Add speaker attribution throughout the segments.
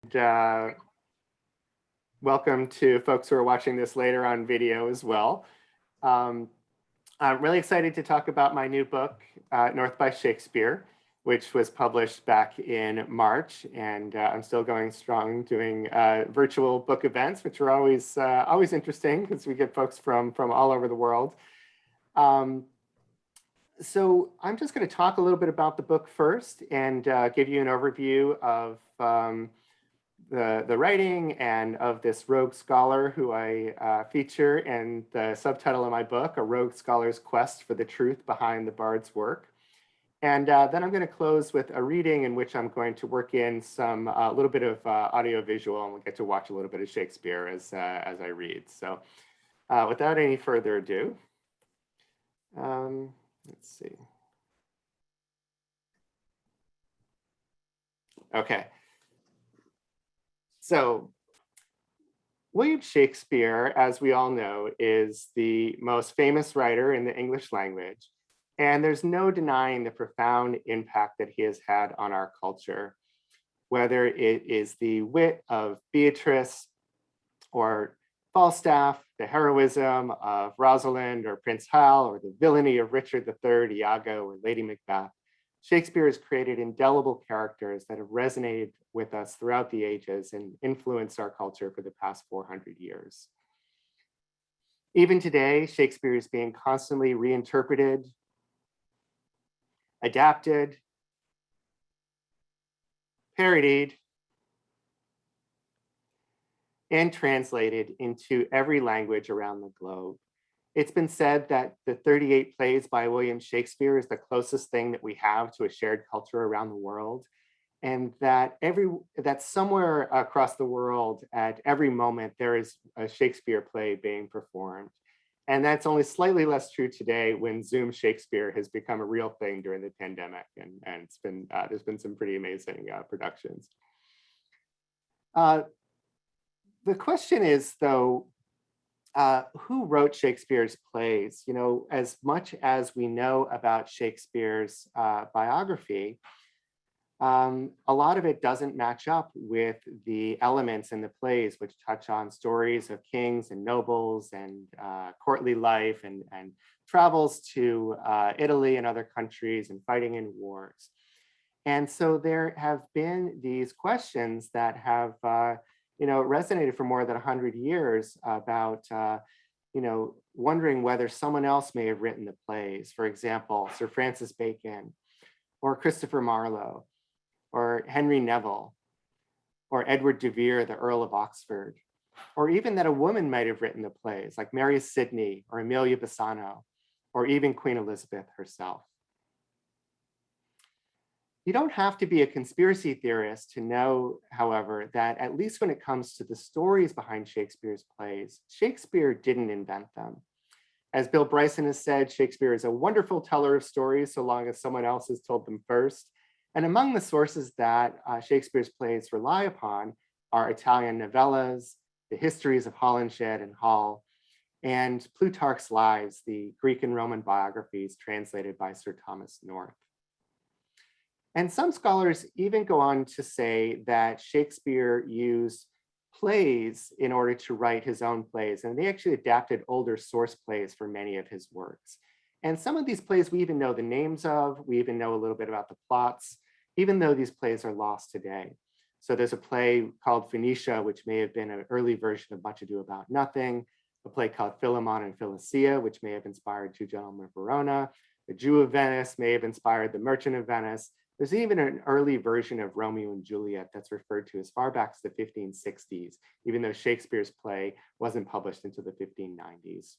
Speaker 1: And welcome to folks who are watching this later on video as well. I'm really excited to talk about my new book, North by Shakespeare, which was published back in March, and I'm still going strong doing virtual book events, which are always interesting because we get folks from all over the world. So I'm just going to talk a little bit about the book first and give you an overview of the writing and of this rogue scholar who I feature in the subtitle of my book, A Rogue Scholar's Quest for the Truth Behind the Bard's Work. And then I'm going to close with a reading in which I'm going to work in some a little bit of audio visual, and we'll get to watch a little bit of Shakespeare as I read. So without any further ado, let's see. Okay. So William Shakespeare, as we all know, is the most famous writer in the English language. And there's no denying the profound impact that he has had on our culture, whether it is the wit of Beatrice or Falstaff, the heroism of Rosalind or Prince Hal, or the villainy of Richard III, Iago, or Lady Macbeth. Shakespeare has created indelible characters that have resonated with us throughout the ages and influenced our culture for the past 400 years. Even today, Shakespeare is being constantly reinterpreted, adapted, parodied, and translated into every language around the globe. It's been said that the 38 plays by William Shakespeare is the closest thing that we have to a shared culture around the world, and that somewhere across the world at every moment there is a Shakespeare play being performed. And that's only slightly less true today when Zoom Shakespeare has become a real thing during the pandemic, and it's been there's been some pretty amazing productions. The question is, though, who wrote Shakespeare's plays? You know, as much as we know about Shakespeare's biography, a lot of it doesn't match up with the elements in the plays, which touch on stories of kings and nobles and courtly life and travels to Italy and other countries and fighting in wars. And so there have been these questions that have resonated for more than 100 years about, wondering whether someone else may have written the plays. For example, Sir Francis Bacon, or Christopher Marlowe, or Henry Neville, or Edward de Vere, the Earl of Oxford, or even that a woman might have written the plays, like Mary Sidney, or Amelia Bassano, or even Queen Elizabeth herself. You don't have to be a conspiracy theorist to know, however, that at least when it comes to the stories behind Shakespeare's plays, Shakespeare didn't invent them. As Bill Bryson has said, Shakespeare is a wonderful teller of stories so long as someone else has told them first. And among the sources that Shakespeare's plays rely upon are Italian novellas, the histories of Holinshed and Hall, and Plutarch's Lives, the Greek and Roman biographies translated by Sir Thomas North. And some scholars even go on to say that Shakespeare used plays in order to write his own plays, and they actually adapted older source plays for many of his works. And some of these plays we even know the names of, we even know a little bit about the plots, even though these plays are lost today. So there's a play called Phoenicia, which may have been an early version of Much Ado About Nothing, a play called Philemon and Philistia, which may have inspired Two Gentlemen of Verona. The Jew of Venice may have inspired The Merchant of Venice. There's even an early version of Romeo and Juliet that's referred to as far back as the 1560s, even though Shakespeare's play wasn't published until the 1590s.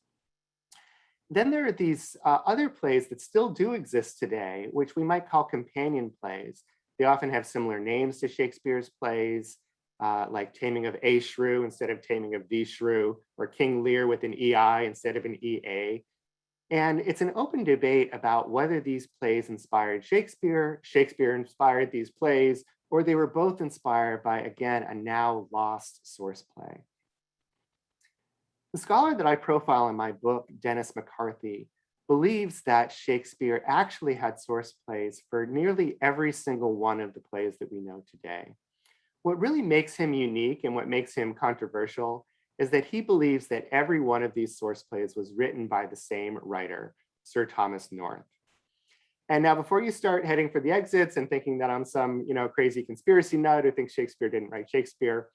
Speaker 1: Then there are these other plays that still do exist today, which we might call companion plays. They often have similar names to Shakespeare's plays, like Taming of A Shrew instead of Taming of the Shrew, or King Lear with an EI instead of an EA. And it's an open debate about whether these plays inspired Shakespeare, Shakespeare inspired these plays, or they were both inspired by, again, a now lost source play. The scholar that I profile in my book, Dennis McCarthy, believes that Shakespeare actually had source plays for nearly every single one of the plays that we know today. What really makes him unique and what makes him controversial is that he believes that every one of these source plays was written by the same writer, Sir Thomas North. And now, before you start heading for the exits and thinking that I'm some, crazy conspiracy nut who thinks Shakespeare didn't write Shakespeare,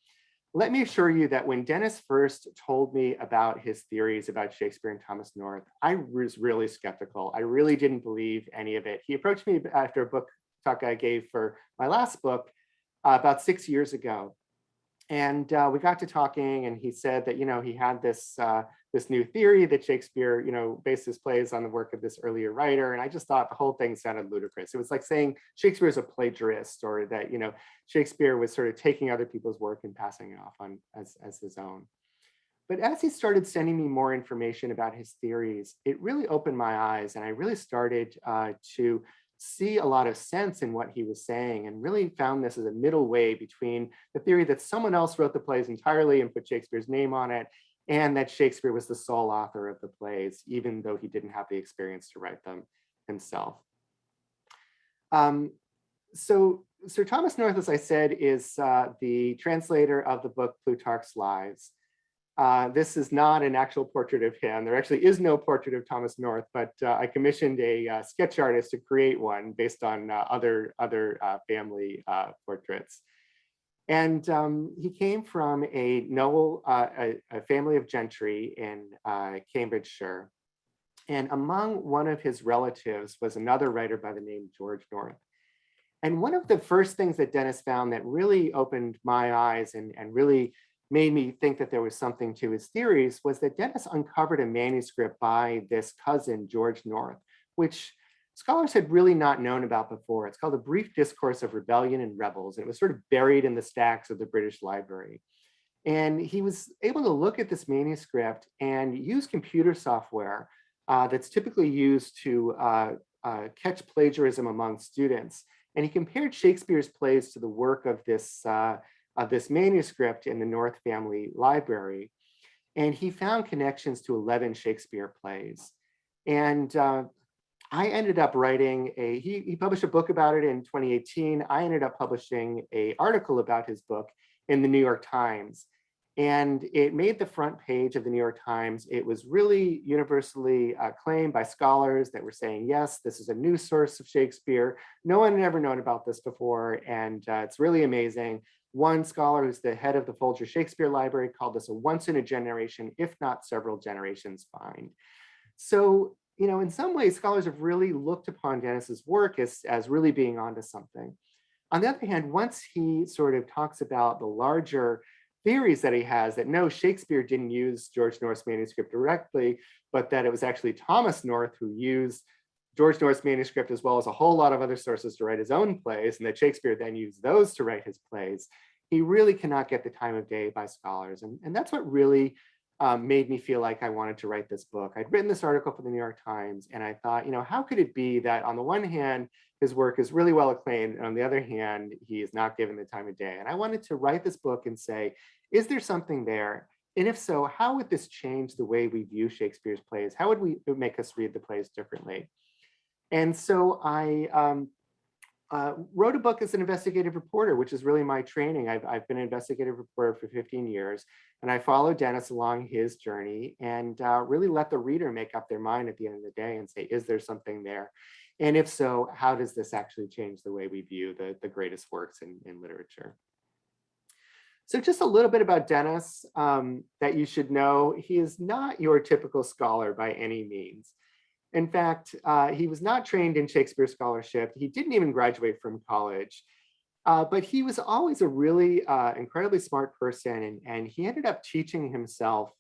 Speaker 1: let me assure you that when Dennis first told me about his theories about Shakespeare and Thomas North, I was really skeptical. I really didn't believe any of it. He approached me after a book talk I gave for my last book about 6 years ago. And we got to talking, and he said that, he had this new theory that Shakespeare, based his plays on the work of this earlier writer. And I just thought the whole thing sounded ludicrous. It was like saying Shakespeare is a plagiarist, or that, Shakespeare was sort of taking other people's work and passing it off on as his own. But as he started sending me more information about his theories, it really opened my eyes, and I really started to see a lot of sense in what he was saying, and really found this as a middle way between the theory that someone else wrote the plays entirely and put Shakespeare's name on it, and that Shakespeare was the sole author of the plays, even though he didn't have the experience to write them himself. So Sir Thomas North, as I said, is the translator of the book Plutarch's Lives. This is not an actual portrait of him. There actually is no portrait of Thomas North, but I commissioned a sketch artist to create one based on other family portraits. And he came from a noble, a family of gentry in Cambridgeshire. And among one of his relatives was another writer by the name George North. And one of the first things that Dennis found that really opened my eyes and really made me think that there was something to his theories was that Dennis uncovered a manuscript by this cousin, George North, which scholars had really not known about before. It's called A Brief Discourse of Rebellion and Rebels, and it was sort of buried in the stacks of the British Library. And he was able to look at this manuscript and use computer software that's typically used to catch plagiarism among students. And he compared Shakespeare's plays to the work of this manuscript in the North family library. And he found connections to 11 Shakespeare plays. And I ended up writing he published a book about it in 2018. I ended up publishing an article about his book in the New York Times. And it made the front page of the New York Times. It was really universally acclaimed by scholars that were saying, yes, this is a new source of Shakespeare. No one had ever known about this before, and it's really amazing. One scholar who's the head of the Folger Shakespeare Library called this a once in a generation, if not several generations find. So, in some ways, scholars have really looked upon Dennis's work as really being onto something. On the other hand, once he sort of talks about the larger theories that he has, that no, Shakespeare didn't use George North's manuscript directly, but that it was actually Thomas North who used George North's manuscript as well as a whole lot of other sources to write his own plays, and that Shakespeare then used those to write his plays, he really cannot get the time of day by scholars. And that's what really made me feel like I wanted to write this book. I'd written this article for the New York Times, and I thought, how could it be that on the one hand, his work is really well acclaimed, and on the other hand, he is not given the time of day. And I wanted to write this book and say, is there something there? And if so, how would this change the way we view Shakespeare's plays? How would it make us read the plays differently? And so I wrote a book as an investigative reporter, which is really my training. I've been an investigative reporter for 15 years, and I followed Dennis along his journey and really let the reader make up their mind at the end of the day and say, is there something there? And if so, how does this actually change the way we view the greatest works in literature? So just a little bit about Dennis that you should know. He is not your typical scholar by any means. In fact, he was not trained in Shakespeare scholarship. He didn't even graduate from college, but he was always a really incredibly smart person, and he ended up teaching himself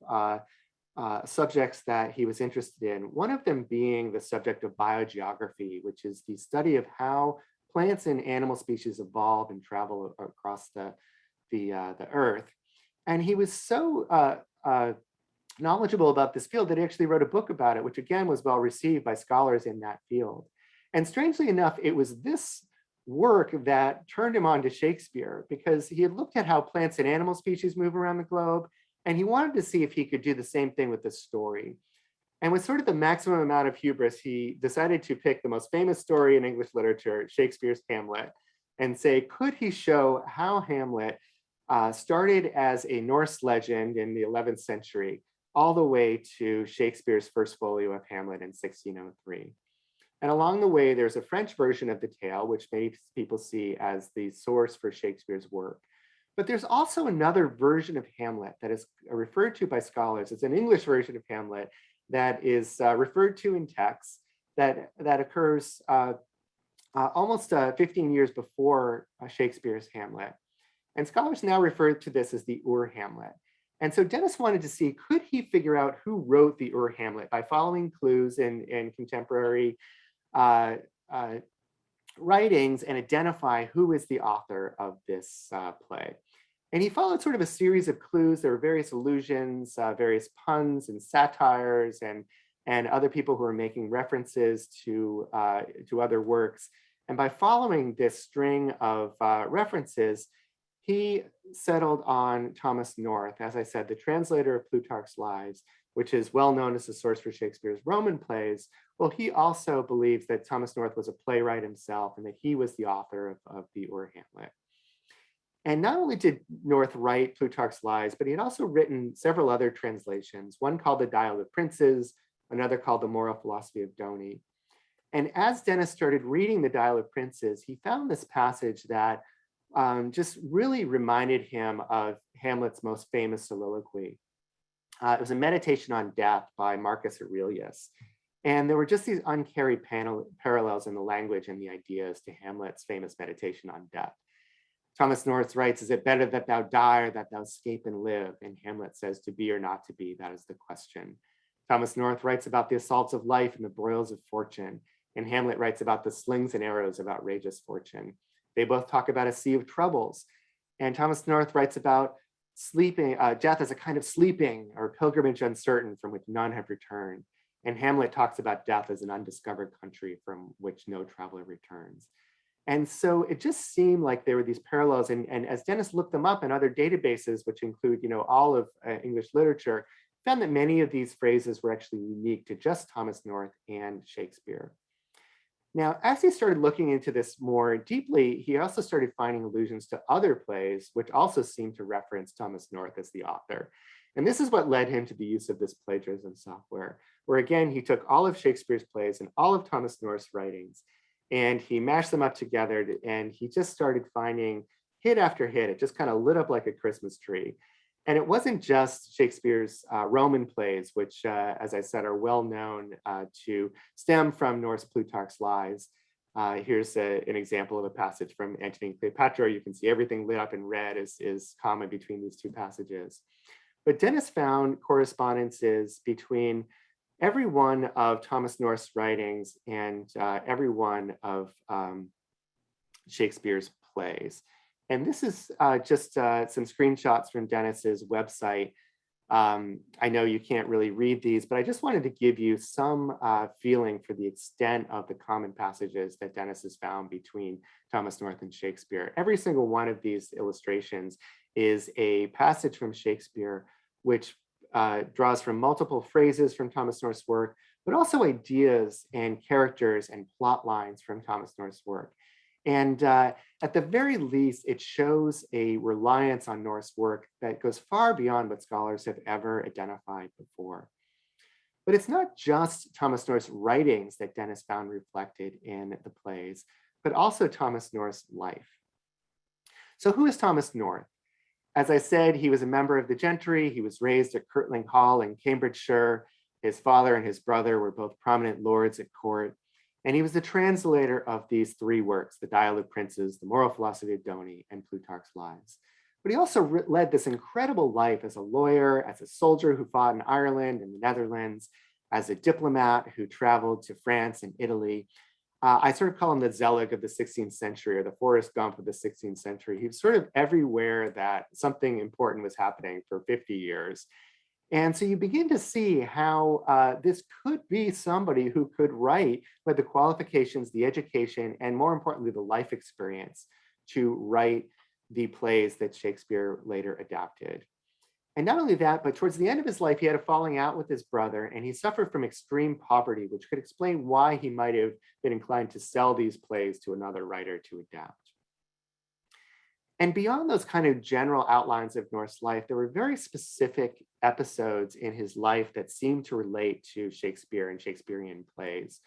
Speaker 1: subjects that he was interested in, one of them being the subject of biogeography, which is the study of how plants and animal species evolve and travel across the earth. And he was so knowledgeable about this field that he actually wrote a book about it, which again was well received by scholars in that field. And strangely enough, it was this work that turned him on to Shakespeare, because he had looked at how plants and animal species move around the globe, and he wanted to see if he could do the same thing with this story. And with sort of the maximum amount of hubris, he decided to pick the most famous story in English literature, Shakespeare's Hamlet, and say, could he show how Hamlet started as a Norse legend in the 11th century, all the way to Shakespeare's first folio of Hamlet in 1603. And along the way, there's a French version of the tale, which many people see as the source for Shakespeare's work. But there's also another version of Hamlet that is referred to by scholars. It's an English version of Hamlet that is referred to in texts that occurs almost 15 years before Shakespeare's Hamlet. And scholars now refer to this as the Ur-Hamlet. And so Dennis wanted to see, could he figure out who wrote the Ur-Hamlet by following clues in contemporary writings and identify who is the author of this play. And he followed sort of a series of clues. There were various allusions, various puns and satires, and other people who were making references to other works. And by following this string of references, he settled on Thomas North, as I said, the translator of Plutarch's Lives, which is well known as the source for Shakespeare's Roman plays. Well, he also believes that Thomas North was a playwright himself and that he was the author of the Ur-Hamlet. And not only did North write Plutarch's Lives, but he had also written several other translations, one called the Dialogue of Princes, another called the Moral Philosophy of Doni. And as Dennis started reading the Dialogue of Princes, he found this passage that just really reminded him of Hamlet's most famous soliloquy. It was a meditation on death by Marcus Aurelius. And there were just these uncarried parallels in the language and the ideas to Hamlet's famous meditation on death. Thomas North writes, "Is it better that thou die or that thou escape and live?" And Hamlet says, "To be or not to be, that is the question." Thomas North writes about the assaults of life and the broils of fortune. And Hamlet writes about the slings and arrows of outrageous fortune. They both talk about a sea of troubles. And Thomas North writes about sleeping, death as a kind of sleeping or pilgrimage uncertain from which none have returned. And Hamlet talks about death as an undiscovered country from which no traveler returns. And so it just seemed like there were these parallels. And as Dennis looked them up in other databases, which include all of English literature, found that many of these phrases were actually unique to just Thomas North and Shakespeare. Now, as he started looking into this more deeply, he also started finding allusions to other plays, which also seemed to reference Thomas North as the author. And this is what led him to the use of this plagiarism software, where again, he took all of Shakespeare's plays and all of Thomas North's writings, and he mashed them up together, and he just started finding hit after hit. It just kind of lit up like a Christmas tree. And it wasn't just Shakespeare's Roman plays, which, as I said, are well known to stem from Norse Plutarch's Lives. Here's an example of a passage from Antony and Cleopatra. You can see everything lit up in red is common between these two passages. But Dennis found correspondences between every one of Thomas North's writings and every one of Shakespeare's plays. And this is just some screenshots from Dennis's website. I know you can't really read these, but I just wanted to give you some feeling for the extent of the common passages that Dennis has found between Thomas North and Shakespeare. Every single one of these illustrations is a passage from Shakespeare, which draws from multiple phrases from Thomas North's work, but also ideas and characters and plot lines from Thomas North's work. And at the very least, it shows a reliance on Norse work that goes far beyond what scholars have ever identified before. But it's not just Thomas North's writings that Dennis found reflected in the plays, but also Thomas North's life. So who is Thomas North? As I said, he was a member of the gentry. He was raised at Kirtling Hall in Cambridgeshire. His father and his brother were both prominent lords at court. And he was the translator of these three works, the Dialogue of Princes, the Moral Philosophy of Doni, and Plutarch's Lives. But he also led this incredible life as a lawyer, as a soldier who fought in Ireland and the Netherlands, as a diplomat who traveled to France and Italy. I sort of call him the Zelig of the 16th century, or the Forrest Gump of the 16th century. He was sort of everywhere that something important was happening for 50 years. And so you begin to see how this could be somebody who could write with the qualifications, the education, and more importantly, the life experience to write the plays that Shakespeare later adapted. And not only that, but towards the end of his life, he had a falling out with his brother, and he suffered from extreme poverty, which could explain why he might have been inclined to sell these plays to another writer to adapt. And beyond those kind of general outlines of North's life, there were very specific episodes in his life that seemed to relate to Shakespeare and Shakespearean plays.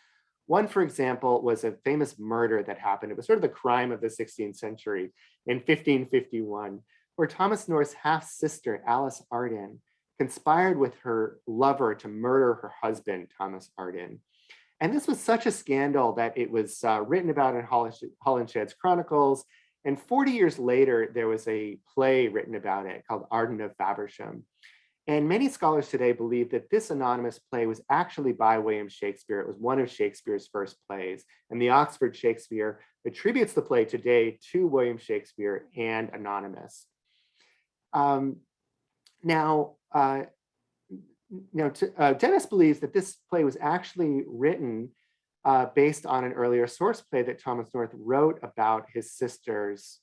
Speaker 1: One, for example, was a famous murder that happened. It was sort of the crime of the 16th century in 1551, where Thomas North's half-sister, Alice Arden, conspired with her lover to murder her husband, Thomas Arden. And this was such a scandal that it was written about in Holinshed's Chronicles. And 40 years later, there was a play written about it called Arden of Fabersham. And many scholars today believe that this anonymous play was actually by William Shakespeare. It was one of Shakespeare's first plays. And the Oxford Shakespeare attributes the play today to William Shakespeare and anonymous. Dennis believes that this play was actually written based on an earlier source play that Thomas North wrote about his sister's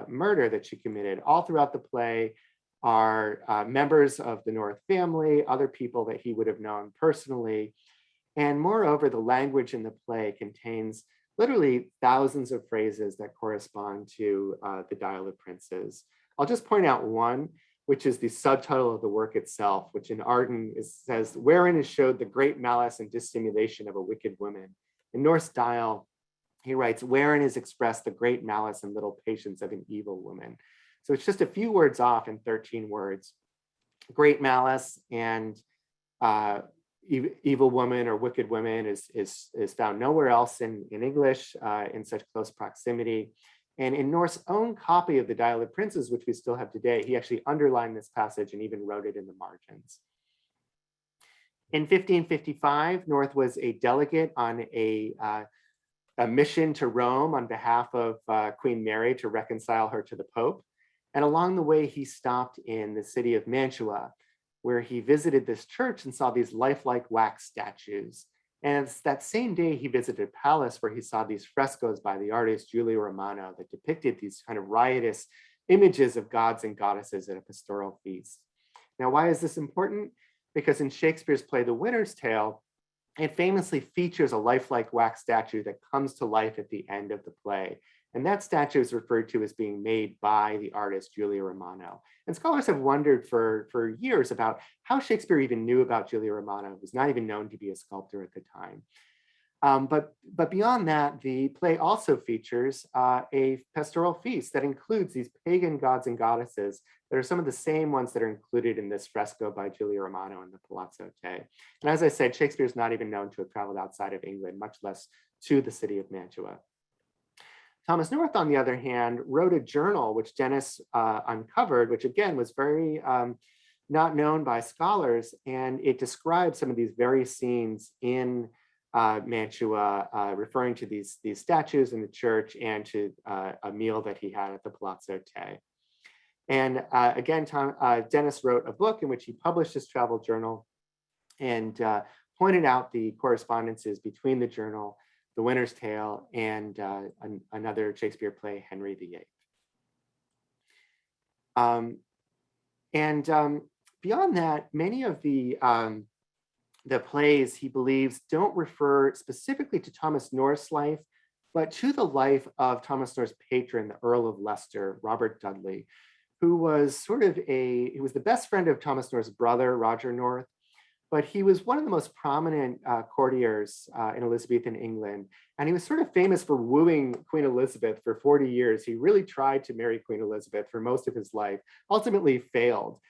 Speaker 1: murder that she committed. All throughout the play are members of the North family, other people that he would have known personally. And moreover, the language in the play contains literally thousands of phrases that correspond to the Dial of Princes. I'll just point out one, which is the subtitle of the work itself, which in Arden says, "Wherein is showed the great malice and dissimulation of a wicked woman." In North's Dial, he writes, "Wherein is expressed the great malice and little patience of an evil woman." So it's just a few words off in 13 words. Great malice and evil woman or wicked woman is found nowhere else in English in such close proximity. And in North's own copy of the Dial of Princes, which we still have today, he actually underlined this passage and even wrote it in the margins. In 1555, North was a delegate on a mission to Rome on behalf of Queen Mary to reconcile her to the Pope. And along the way, he stopped in the city of Mantua, where he visited this church and saw these lifelike wax statues. And that same day, he visited a palace where he saw these frescoes by the artist Giulio Romano that depicted these kind of riotous images of gods and goddesses at a pastoral feast. Now, why is this important? Because in Shakespeare's play, The Winter's Tale, it famously features a lifelike wax statue that comes to life at the end of the play. And that statue is referred to as being made by the artist Giulio Romano. And scholars have wondered for years about how Shakespeare even knew about Giulio Romano, who was not even known to be a sculptor at the time. But beyond that, the play also features a pastoral feast that includes these pagan gods and goddesses that are some of the same ones that are included in this fresco by Giulio Romano in the Palazzo Te. And as I said, Shakespeare's not even known to have traveled outside of England, much less to the city of Mantua. Thomas North, on the other hand, wrote a journal which Dennis uncovered, which again was very not known by scholars, and it describes some of these very scenes in Mantua, referring to these statues in the church and to a meal that he had at the Palazzo Te. And again, Dennis wrote a book in which he published his travel journal and pointed out the correspondences between the journal, The Winter's Tale, and another Shakespeare play, Henry VIII. Beyond that, many of the plays he believes don't refer specifically to Thomas North's life, but to the life of Thomas North's patron, the Earl of Leicester, Robert Dudley, who was he was the best friend of Thomas North's brother, Roger North, but he was one of the most prominent courtiers in Elizabethan England. And he was sort of famous for wooing Queen Elizabeth for 40 years. He really tried to marry Queen Elizabeth for most of his life, ultimately failed.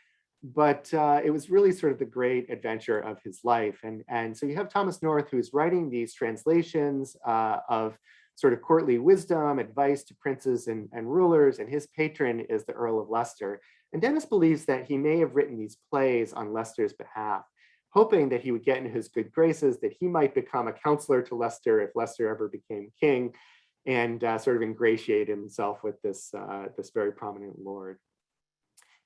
Speaker 1: But it was really sort of the great adventure of his life. And so you have Thomas North, who's writing these translations of sort of courtly wisdom, advice to princes and rulers, and his patron is the Earl of Leicester. And Dennis believes that he may have written these plays on Leicester's behalf, hoping that he would get into his good graces, that he might become a counselor to Leicester if Leicester ever became king, and sort of ingratiate himself with this very prominent lord.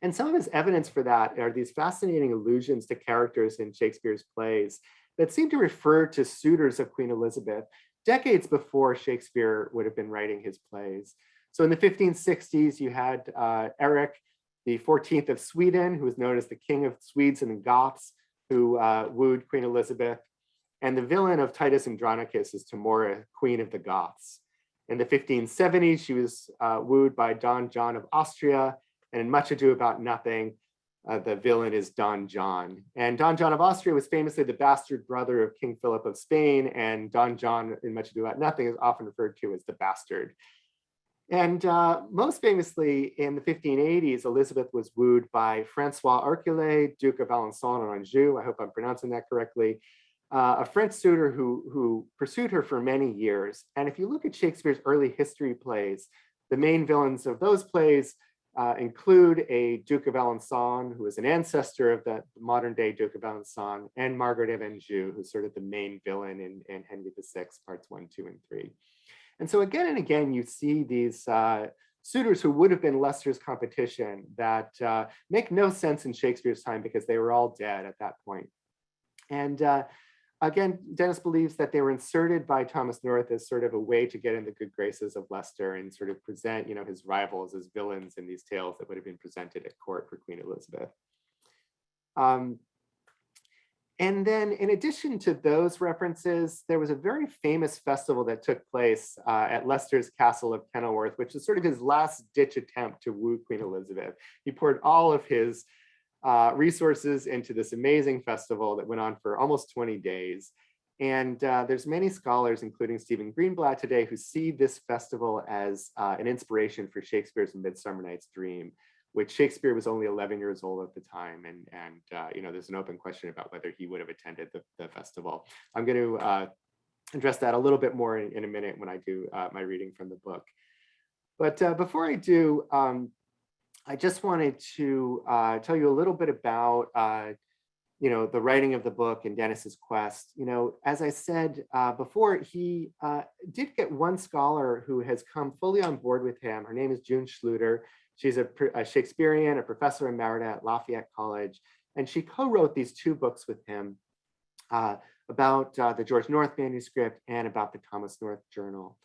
Speaker 1: And some of his evidence for that are these fascinating allusions to characters in Shakespeare's plays that seem to refer to suitors of Queen Elizabeth decades before Shakespeare would have been writing his plays. So in the 1560s, you had Eric, the 14th of Sweden, who was known as the King of Swedes and the Goths, who wooed Queen Elizabeth. And the villain of Titus Andronicus is Tamora, Queen of the Goths. In the 1570s, she was wooed by Don John of Austria, and in Much Ado About Nothing, the villain is Don John. And Don John of Austria was famously the bastard brother of King Philip of Spain, and Don John in Much Ado About Nothing is often referred to as the bastard. And most famously, in the 1580s, Elizabeth was wooed by Francois Hercule, Duke of Alençon and Anjou. I hope I'm pronouncing that correctly. A French suitor who pursued her for many years. And if you look at Shakespeare's early history plays, the main villains of those plays include a Duke of Alençon, who is an ancestor of the modern day Duke of Alençon, and Margaret of Anjou, who's sort of the main villain in Henry VI, parts 1, 2, and 3. And so again and again, you see these suitors who would have been Leicester's competition that make no sense in Shakespeare's time because they were all dead at that point. And again, Dennis believes that they were inserted by Thomas North as sort of a way to get in the good graces of Leicester and sort of present, his rivals as villains in these tales that would have been presented at court for Queen Elizabeth. And then in addition to those references, there was a very famous festival that took place at Leicester's Castle of Kenilworth, which is sort of his last ditch attempt to woo Queen Elizabeth. He poured all of his resources into this amazing festival that went on for almost 20 days. And there's many scholars, including Stephen Greenblatt today, who see this festival as an inspiration for Shakespeare's Midsummer Night's Dream, which Shakespeare was only 11 years old at the time. And there's an open question about whether he would have attended the festival. I'm going to address that a little bit more in a minute when I do my reading from the book. But before I do, I just wanted to tell you a little bit about, the writing of the book and Dennis's quest. As I said before, he did get one scholar who has come fully on board with him. Her name is June Schluter. She's a Shakespearean, a professor emerita at Lafayette College, and she co-wrote these two books with him about the George North manuscript and about the Thomas North Journal.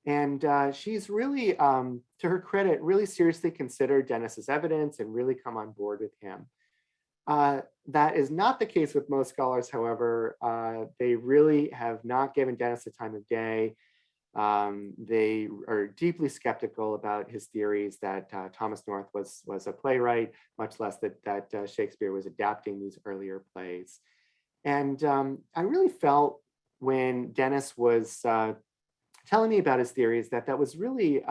Speaker 1: And she's really, to her credit, really seriously considered Dennis's evidence and really come on board with him. That is not the case with most scholars, however. They really have not given Dennis the time of day. They are deeply skeptical about his theories that Thomas North was a playwright, much less that Shakespeare was adapting these earlier plays. And I really felt when Dennis was telling me about his theories that was really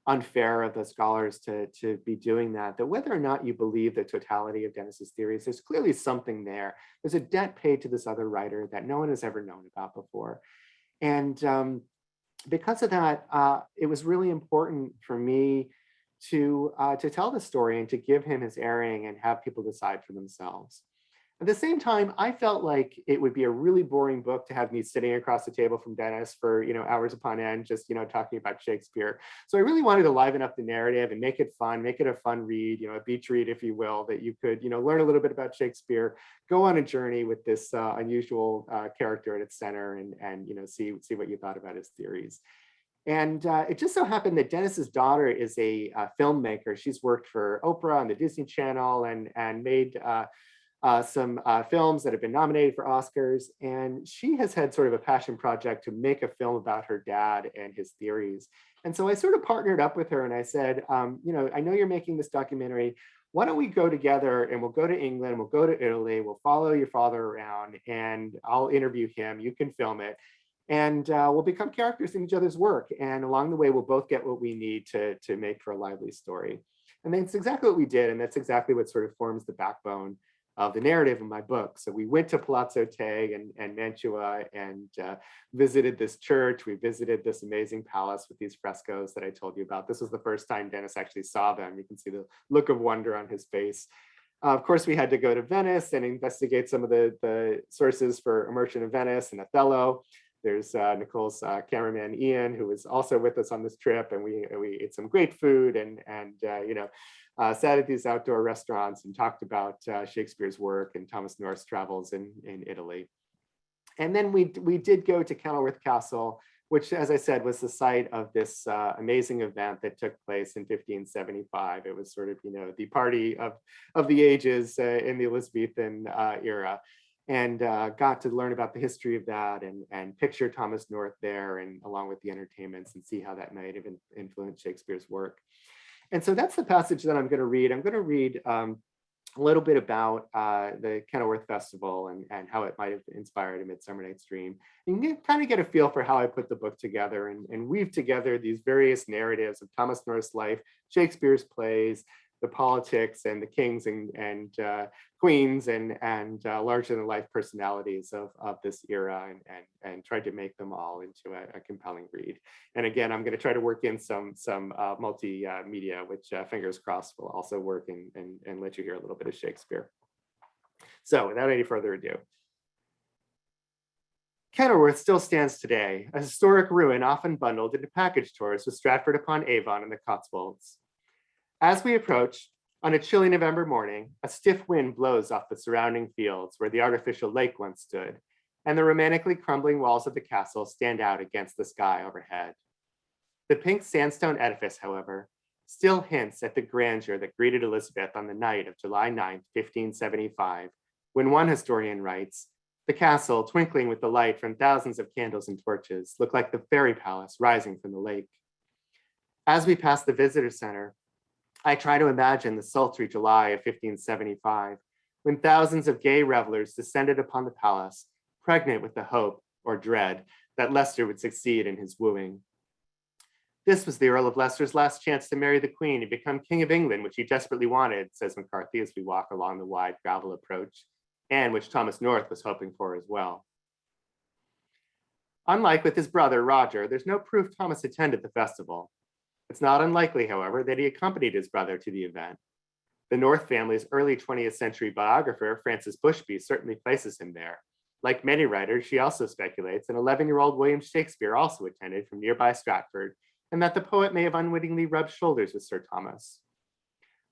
Speaker 1: unfair of the scholars to be doing that whether or not you believe the totality of Dennis's theories, there's clearly something there. There's a debt paid to this other writer that no one has ever known about before. And because of that, it was really important for me to tell the story and to give him his airing and have people decide for themselves. At the same time, I felt like it would be a really boring book to have me sitting across the table from Dennis for hours upon end, just talking about Shakespeare. So I really wanted to liven up the narrative and make it fun, make it a fun read, a beach read, if you will, that you could learn a little bit about Shakespeare, go on a journey with this unusual character at its center, and see what you thought about his theories. And it just so happened that Dennis's daughter is a filmmaker. She's worked for Oprah on the Disney Channel and made some films that have been nominated for Oscars. And she has had sort of a passion project to make a film about her dad and his theories. And so I sort of partnered up with her and I said, I know you're making this documentary. Why don't we go together and we'll go to England, we'll go to Italy, we'll follow your father around and I'll interview him, you can film it. And we'll become characters in each other's work. And along the way, we'll both get what we need to make for a lively story. And that's exactly what we did. And that's exactly what sort of forms the backbone of the narrative in my book. So we went to Palazzo Te and Mantua and visited this church. We visited this amazing palace with these frescoes that I told you about. This was the first time Dennis actually saw them. You can see the look of wonder on his face. Of course, we had to go to Venice and investigate some of the sources for Immersion in Venice and Othello. There's Nicole's cameraman, Ian, who was also with us on this trip. And we ate some great food and sat at these outdoor restaurants and talked about Shakespeare's work and Thomas North's travels in Italy. And then we did go to Kenilworth Castle, which, as I said, was the site of this amazing event that took place in 1575. It was sort of, the party of the ages in the Elizabethan era. and got to learn about the history of that and picture Thomas North there and along with the entertainments and see how that might have influenced Shakespeare's work. And so that's the passage that I'm going to read. I'm going to read a little bit about the Kenilworth Festival and how it might have inspired A Midsummer Night's Dream. You can kind of get a feel for how I put the book together and weave together these various narratives of Thomas North's life, Shakespeare's plays, the politics and the kings and queens and larger than life personalities of this era and tried to make them all into a compelling read. And again, I'm going to try to work in some multimedia, which fingers crossed will also work and let you hear a little bit of Shakespeare. So without any further ado, Kenilworth still stands today, a historic ruin often bundled into package tours with Stratford upon Avon and the Cotswolds. As we approach, on a chilly November morning, a stiff wind blows off the surrounding fields where the artificial lake once stood, and the romantically crumbling walls of the castle stand out against the sky overhead. The pink sandstone edifice, however, still hints at the grandeur that greeted Elizabeth on the night of July 9, 1575, when one historian writes, "The castle, twinkling with the light from thousands of candles and torches, looked like the fairy palace rising from the lake." As we pass the visitor center, I try to imagine the sultry July of 1575, when thousands of gay revelers descended upon the palace, pregnant with the hope or dread that Leicester would succeed in his wooing. This was the Earl of Leicester's last chance to marry the Queen and become King of England, which he desperately wanted, says McCarthy as we walk along the wide gravel approach, and which Thomas North was hoping for as well. Unlike with his brother, Roger, there's no proof Thomas attended the festival. It's not unlikely, however, that he accompanied his brother to the event. The North family's early 20th century biographer, Frances Bushby, certainly places him there. Like many writers, she also speculates an 11-year-old William Shakespeare also attended from nearby Stratford, and that the poet may have unwittingly rubbed shoulders with Sir Thomas.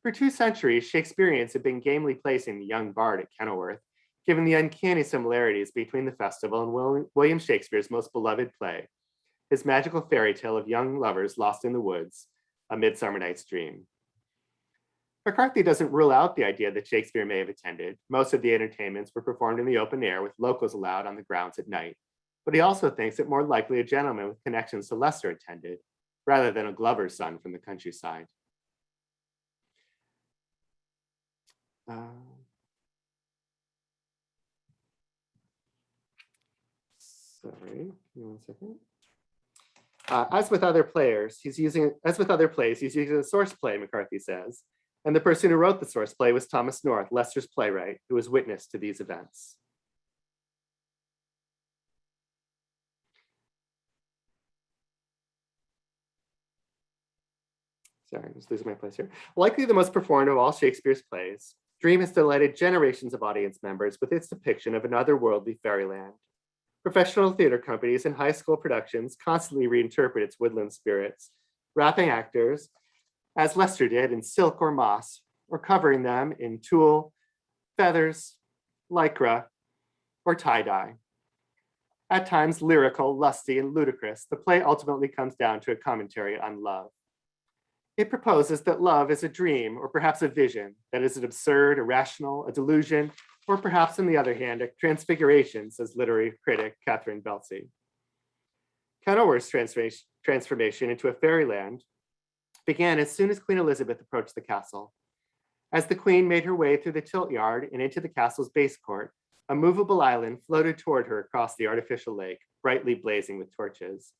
Speaker 1: For 2 centuries, Shakespeareans have been gamely placing the young bard at Kenilworth, given the uncanny similarities between the festival and William Shakespeare's most beloved play, his magical fairy tale of young lovers lost in the woods, A Midsummer Night's Dream. McCarthy doesn't rule out the idea that Shakespeare may have attended. Most of the entertainments were performed in the open air with locals allowed on the grounds at night. But he also thinks it more likely a gentleman with connections to Leicester attended, rather than a glover's son from the countryside. Sorry, give me 1 second. As with other plays, he's using a source play, McCarthy says, and the person who wrote the source play was Thomas North, Leicester's playwright, who was witness to these events. Sorry, I'm just losing my place here. Likely the most performed of all Shakespeare's plays, Dream has delighted generations of audience members with its depiction of an otherworldly fairyland. Professional theater companies and high school productions constantly reinterpret its woodland spirits, wrapping actors, as Leicester did, in silk or moss, or covering them in tulle, feathers, lycra, or tie-dye. At times lyrical, lusty, and ludicrous, the play ultimately comes down to a commentary on love. It proposes that love is a dream, or perhaps a vision, that is an absurd, irrational, a delusion, or perhaps, on the other hand, a transfiguration, says literary critic Catherine Belsey. Kenilworth's transformation into a fairyland began as soon as Queen Elizabeth approached the castle. As the Queen made her way through the tilt yard and into the castle's base court, a movable island floated toward her across the artificial lake, brightly blazing with torches.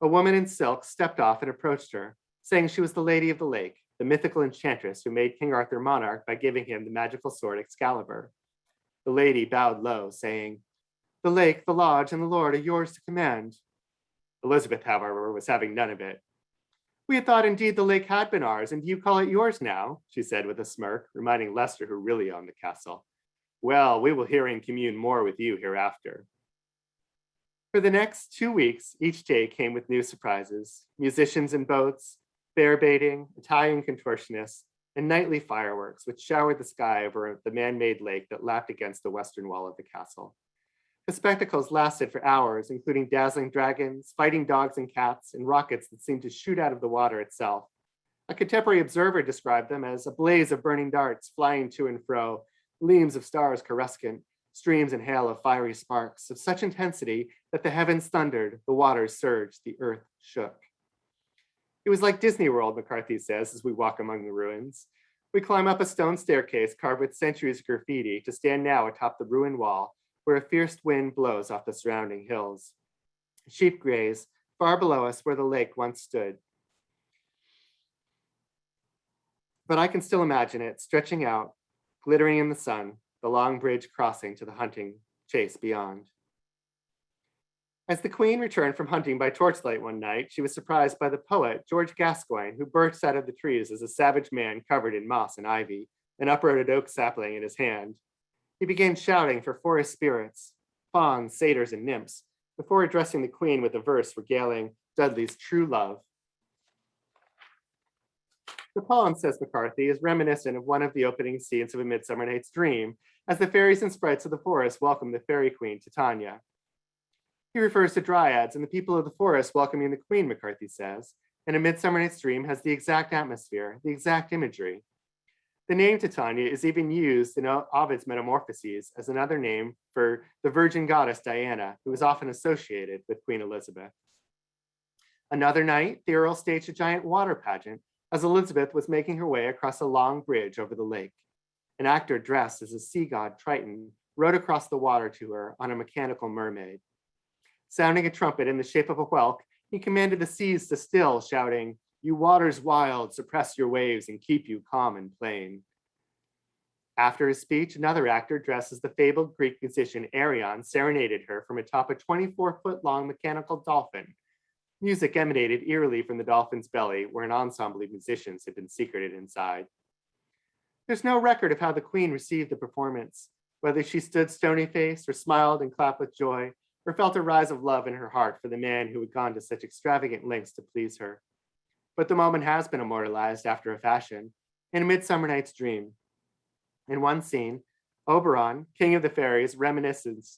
Speaker 1: A woman in silk stepped off and approached her, saying she was the Lady of the Lake, the mythical enchantress who made King Arthur monarch by giving him the magical sword Excalibur. The lady bowed low, saying, "The lake, the lodge, and the lord are yours to command." Elizabeth, however, was having none of it. "We had thought indeed the lake had been ours, and do you call it yours now?" she said with a smirk, reminding Leicester who really owned the castle. "Well, we will herein commune more with you hereafter." For the next 2 weeks, each day came with new surprises: musicians in boats, bear baiting, Italian contortionists, and nightly fireworks, which showered the sky over the man-made lake that lapped against the western wall of the castle. The spectacles lasted for hours, including dazzling dragons, fighting dogs and cats, and rockets that seemed to shoot out of the water itself. A contemporary observer described them as a blaze of burning darts flying to and fro, gleams of stars coruscant, streams and hail of fiery sparks of such intensity that the heavens thundered, the waters surged, the earth shook. It was like Disney World, McCarthy says, as we walk among the ruins. We climb up a stone staircase carved with centuries of graffiti to stand now atop the ruined wall where a fierce wind blows off the surrounding hills. Sheep graze far below us where the lake once stood. But I can still imagine it stretching out, glittering in the sun, the long bridge crossing to the hunting chase beyond. As the Queen returned from hunting by torchlight one night, she was surprised by the poet, George Gascoigne, who burst out of the trees as a savage man covered in moss and ivy, an uprooted oak sapling in his hand. He began shouting for forest spirits, fauns, satyrs, and nymphs, before addressing the Queen with a verse regaling Dudley's true love. The poem, says McCarthy, is reminiscent of one of the opening scenes of A Midsummer Night's Dream, as the fairies and sprites of the forest welcome the fairy queen, Titania. He refers to dryads and the people of the forest welcoming the Queen, McCarthy says, and A Midsummer Night's Dream has the exact atmosphere, the exact imagery. The name Titania is even used in Ovid's Metamorphoses as another name for the virgin goddess Diana, who is often associated with Queen Elizabeth. Another night, the Earl staged a giant water pageant as Elizabeth was making her way across a long bridge over the lake. An actor dressed as a sea god Triton rode across the water to her on a mechanical mermaid. Sounding a trumpet in the shape of a whelk, he commanded the seas to still, shouting, "You waters wild, suppress your waves and keep you calm and plain." After his speech, another actor dressed as the fabled Greek musician Arion serenaded her from atop a 24-foot-long mechanical dolphin. Music emanated eerily from the dolphin's belly, where an ensemble of musicians had been secreted inside. There's no record of how the Queen received the performance, whether she stood stony-faced or smiled and clapped with joy, or felt a rise of love in her heart for the man who had gone to such extravagant lengths to please her. But the moment has been immortalized after a fashion in A Midsummer Night's Dream. In one scene, Oberon, king of the fairies, reminisces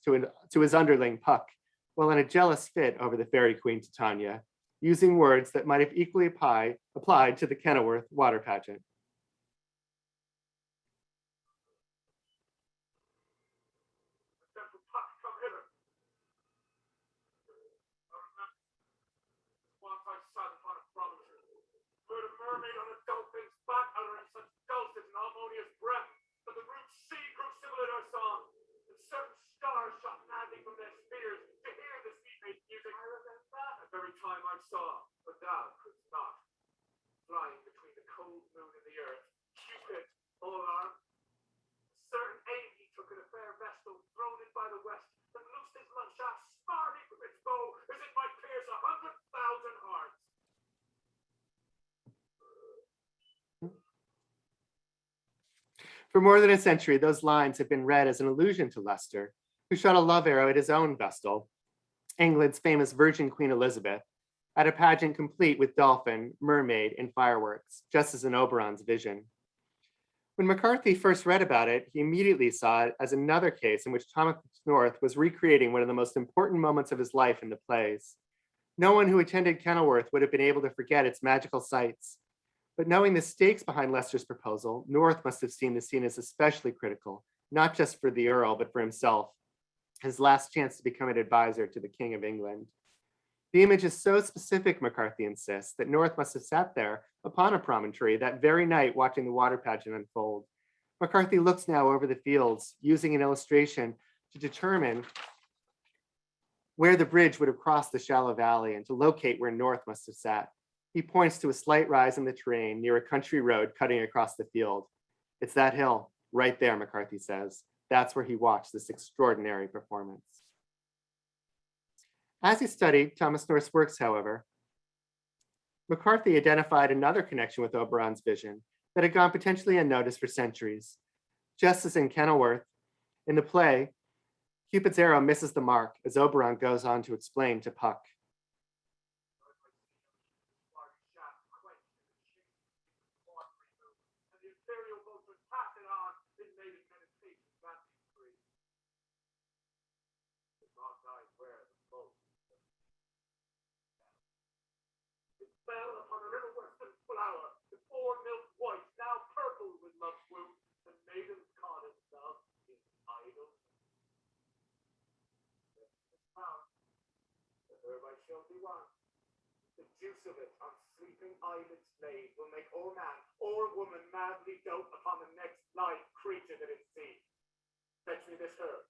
Speaker 1: to his underling Puck, while in a jealous fit over the fairy queen Titania, using words that might have equally applied to the Kenilworth water pageant.
Speaker 2: Mermaid on a dolphin's back, uttering such dulcet and harmonious breath that the rude sea grew similar to her song, and certain stars shot madly from their spheres to hear the sweet music. I remember at every time I saw, but thou couldst not. Flying between the cold moon and the earth, Cupid, all armed. A certain aim he took in a fair vestal, thrown in by the west, and loosed his love shaft smarting from its bow, as it might pierce 100,000 hearts.
Speaker 1: For more than a century, those lines have been read as an allusion to Leicester, who shot a love arrow at his own vestal, England's famous Virgin Queen Elizabeth, at a pageant complete with dolphin, mermaid, and fireworks, just as in Oberon's vision. When McCarthy first read about it, he immediately saw it as another case in which Thomas North was recreating one of the most important moments of his life in the plays. No one who attended Kenilworth would have been able to forget its magical sights. But knowing the stakes behind Leicester's proposal, North must have seen the scene as especially critical, not just for the Earl, but for himself, his last chance to become an advisor to the King of England. The image is so specific, McCarthy insists, that North must have sat there upon a promontory that very night watching the water pageant unfold. McCarthy looks now over the fields, using an illustration to determine where the bridge would have crossed the shallow valley and to locate where North must have sat. He points to a slight rise in the terrain near a country road cutting across the field. It's that hill, right there, McCarthy says. That's where he watched this extraordinary performance. As he studied Thomas North's works, however, McCarthy identified another connection with Oberon's vision that had gone potentially unnoticed for centuries. Just as in Kenilworth, in the play, Cupid's arrow misses the mark as Oberon goes on to explain to Puck.
Speaker 2: Fell upon a little western flower, before milk white, now purple with love's wound, and maidens caught itself in idle. only one. The juice of it on sleeping eyelids laid will make all man or woman madly dote upon the next live creature that it sees. Fetch me this herb.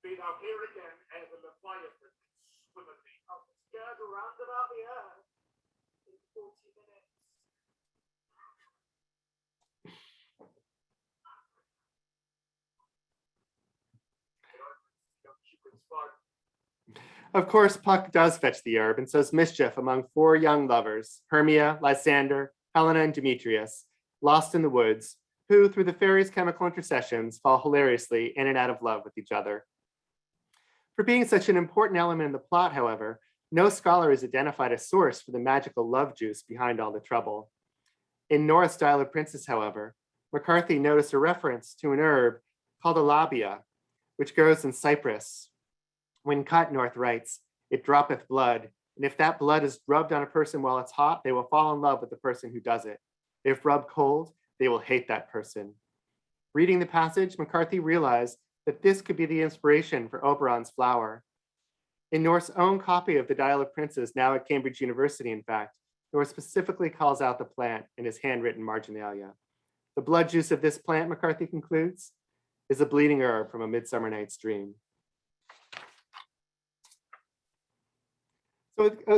Speaker 2: Be thou here again ere the Leviathan swim at thee. I'll gather round about the earth in 40 minutes.
Speaker 1: Of course, Puck does fetch the herb and sows mischief among 4 young lovers, Hermia, Lysander, Helena, and Demetrius, lost in the woods, who, through the fairies' chemical intercessions, fall hilariously in and out of love with each other. For being such an important element in the plot, however, no scholar has identified a source for the magical love juice behind all the trouble. In North's Dial of Princes, however, McCarthy noticed a reference to an herb called a labia, which grows in Cyprus. When cut, North writes, it droppeth blood, and if that blood is rubbed on a person while it's hot, they will fall in love with the person who does it. If rubbed cold, they will hate that person. Reading the passage, McCarthy realized that this could be the inspiration for Oberon's flower. In North's own copy of the Dial of Princes, now at Cambridge University, in fact, North specifically calls out the plant in his handwritten marginalia. The blood juice of this plant, McCarthy concludes, is a bleeding herb from A Midsummer Night's Dream.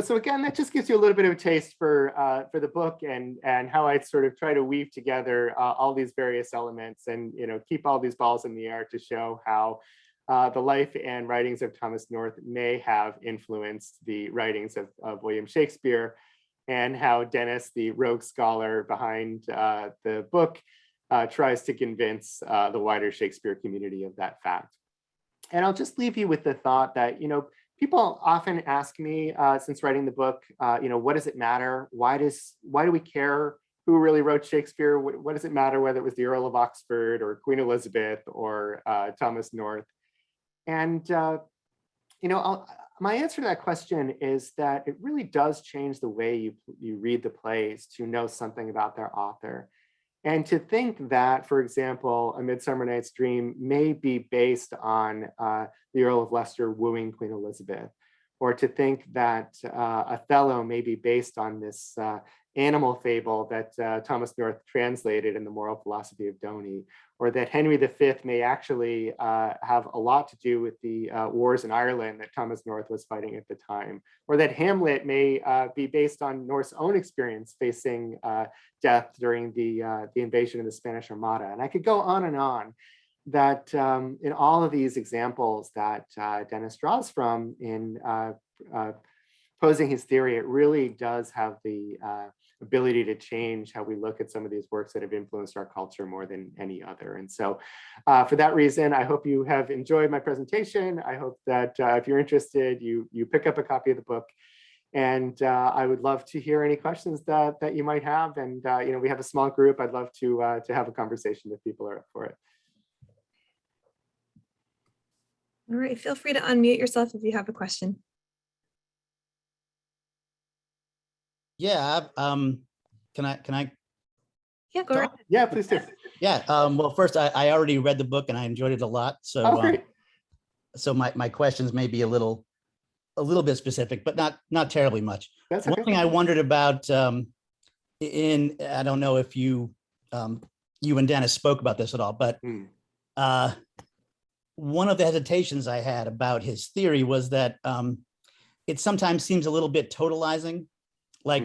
Speaker 1: So again, that just gives you a little bit of a taste for the book and how I sort of try to weave together all these various elements and keep all these balls in the air to show how the life and writings of Thomas North may have influenced the writings of William Shakespeare, and how Dennis, the rogue scholar behind the book, tries to convince the wider Shakespeare community of that fact. And I'll just leave you with the thought that, people often ask me since writing the book, what does it matter? Why do we care who really wrote Shakespeare? What does it matter whether it was the Earl of Oxford or Queen Elizabeth or Thomas North? And my answer to that question is that it really does change the way you read the plays to know something about their author. And to think that, for example, A Midsummer Night's Dream may be based on the Earl of Leicester wooing Queen Elizabeth, or to think that Othello may be based on this animal fable that Thomas North translated in The Moral Philosophy of Doney, or that Henry V may actually have a lot to do with the wars in Ireland that Thomas North was fighting at the time, or that Hamlet may be based on North's own experience facing death during the invasion of the Spanish Armada. And I could go on, that in all of these examples that Dennis draws from in posing his theory, it really does have the ability to change how we look at some of these works that have influenced our culture more than any other. And so for that reason, I hope you have enjoyed my presentation. I hope that if you're interested, you pick up a copy of the book. And I would love to hear any questions that you might have. And we have a small group. I'd love to have a conversation if people are up for it.
Speaker 3: All right, feel free to unmute yourself if you have a question.
Speaker 4: Yeah, can I?
Speaker 3: Yeah, go ahead.
Speaker 1: Yeah, please do.
Speaker 4: Yeah, well, first, I already read the book and I enjoyed it a lot. So,
Speaker 1: great.
Speaker 4: So my questions may be a little bit specific, but not terribly much.
Speaker 1: That's
Speaker 4: One
Speaker 1: okay.
Speaker 4: thing I wondered about, I don't know if you and Dennis spoke about this at all, but one of the hesitations I had about his theory was that it sometimes seems a little bit totalizing. Like,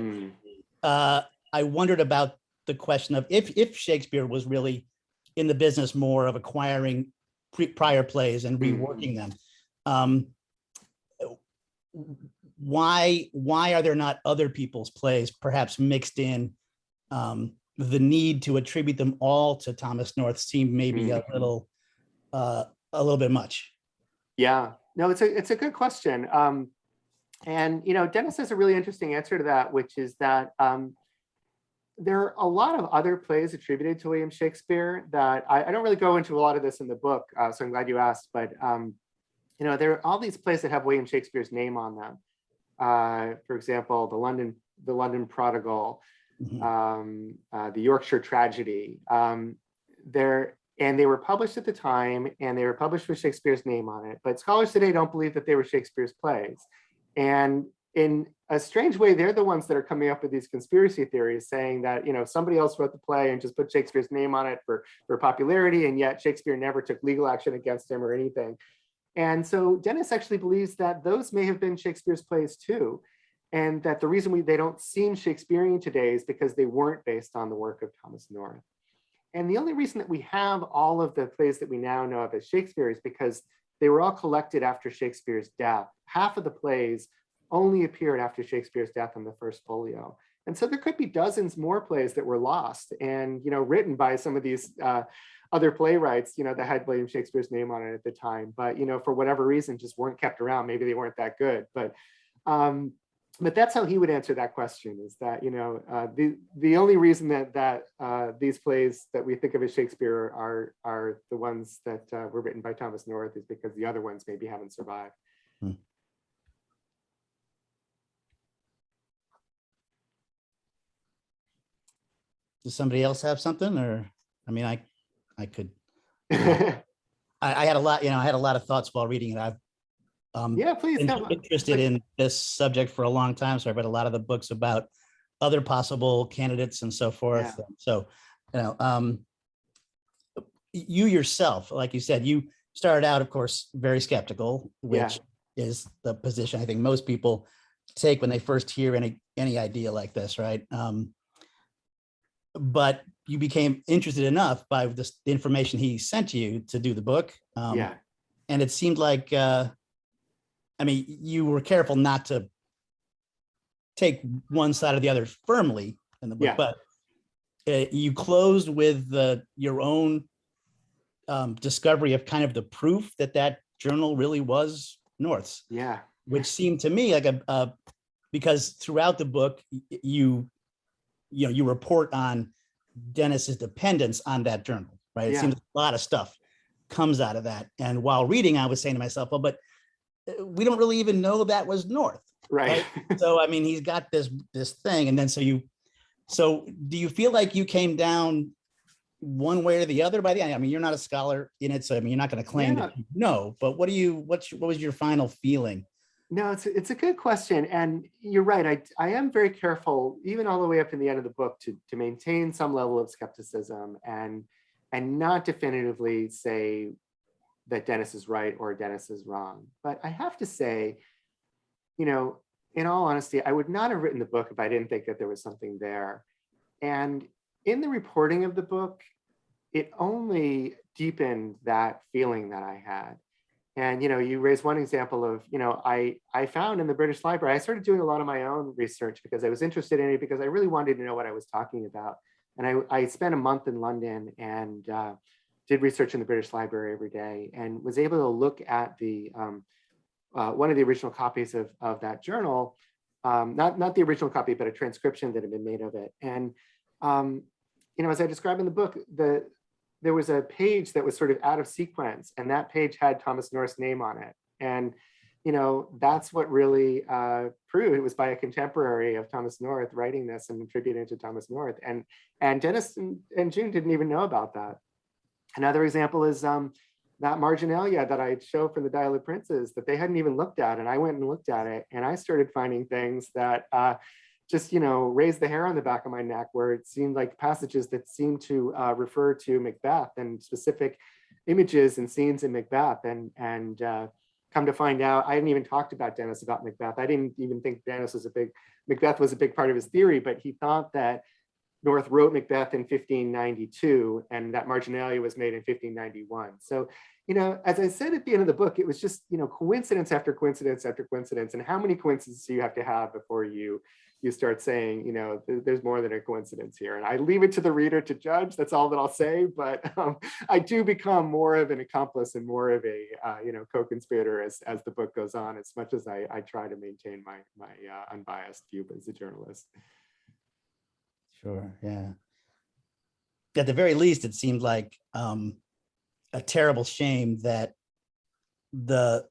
Speaker 4: I wondered about the question of if Shakespeare was really in the business more of acquiring prior plays and reworking them, why are there not other people's plays perhaps mixed in? The need to attribute them all to Thomas North seemed maybe a little bit much.
Speaker 1: Yeah, no, it's a good question. And Dennis has a really interesting answer to that, which is that there are a lot of other plays attributed to William Shakespeare that I don't really go into a lot of this in the book, so I'm glad you asked. But there are all these plays that have William Shakespeare's name on them. For example, the London Prodigal, the Yorkshire Tragedy. They were published at the time, and they were published with Shakespeare's name on it. But scholars today don't believe that they were Shakespeare's plays. And in a strange way, they're the ones that are coming up with these conspiracy theories saying that, somebody else wrote the play and just put Shakespeare's name on it for popularity, and yet Shakespeare never took legal action against him or anything. And so Dennis actually believes that those may have been Shakespeare's plays too, and that the reason they don't seem Shakespearean today is because they weren't based on the work of Thomas North. And the only reason that we have all of the plays that we now know of as Shakespeare is because they were all collected after Shakespeare's death. Half of the plays only appeared after Shakespeare's death in the first folio. And so there could be dozens more plays that were lost and, written by some of these other playwrights, that had William Shakespeare's name on it at the time, but, for whatever reason, just weren't kept around. Maybe they weren't that good, but that's how he would answer that question, is that, the only reason that these plays that we think of as Shakespeare are the ones that were written by Thomas North is because the other ones maybe haven't survived.
Speaker 4: Does somebody else have something? Or, I mean, I could, I had a lot, I had a lot of thoughts while reading it. I've
Speaker 1: yeah, please.
Speaker 4: been interested in this subject for a long time. So I read a lot of the books about other possible candidates and so forth.
Speaker 1: Yeah.
Speaker 4: So, you yourself, like you said, you started out, of course, very skeptical, which is the position I think most people take when they first hear any idea like this, right? But you became interested enough by the information he sent you to do the book. And it seemed like, you were careful not to take one side or the other firmly in the book, but you closed with your own discovery of kind of the proof that journal really was North's.
Speaker 1: Yeah.
Speaker 4: Which seemed to me like because throughout the book, you report on Dennis's dependence on that journal, right? It seems a lot of stuff comes out of that. And while reading, I was saying to myself, well, but we don't really even know that was North.
Speaker 1: Right.
Speaker 4: So, he's got this thing. And then, so do you feel like you came down one way or the other by the end? You're not a scholar in it. So, you're not going to claim that you know, but what was your final feeling?
Speaker 1: No, it's a good question. And you're right. I am very careful, even all the way up in the end of the book, to maintain some level of skepticism and not definitively say that Dennis is right or Dennis is wrong. But I have to say, in all honesty, I would not have written the book if I didn't think that there was something there. And in the reporting of the book, it only deepened that feeling that I had. And, you raised one example of, I found in the British Library, I started doing a lot of my own research because I was interested in it, because I really wanted to know what I was talking about. And I spent a month in London and did research in the British Library every day, and was able to look at the one of the original copies of that journal, not the original copy, but a transcription that had been made of it. And, as I describe in the book, there was a page that was sort of out of sequence, and that page had Thomas North's name on it. And, that's what really proved it was by a contemporary of Thomas North writing this and attributing it to Thomas North. And Dennis and June didn't even know about that. Another example is that marginalia that I showed from the Dial of Princes that they hadn't even looked at. And I went and looked at it, and I started finding things that just, raised the hair on the back of my neck, where it seemed like passages that seemed to refer to Macbeth and specific images and scenes in Macbeth. And come to find out, I hadn't even talked about Dennis about Macbeth. I didn't even think Macbeth was a big part of his theory, but he thought that North wrote Macbeth in 1592, and that marginalia was made in 1591. So, as I said at the end of the book, it was just, coincidence after coincidence after coincidence. And how many coincidences do you have to have before you start saying, there's more than a coincidence here? And I leave it to the reader to judge. That's all that I'll say. But I do become more of an accomplice and more of a, co-conspirator as the book goes on, as much as I try to maintain my unbiased view as a journalist.
Speaker 4: Sure. Yeah. At the very least, it seemed like a terrible shame that the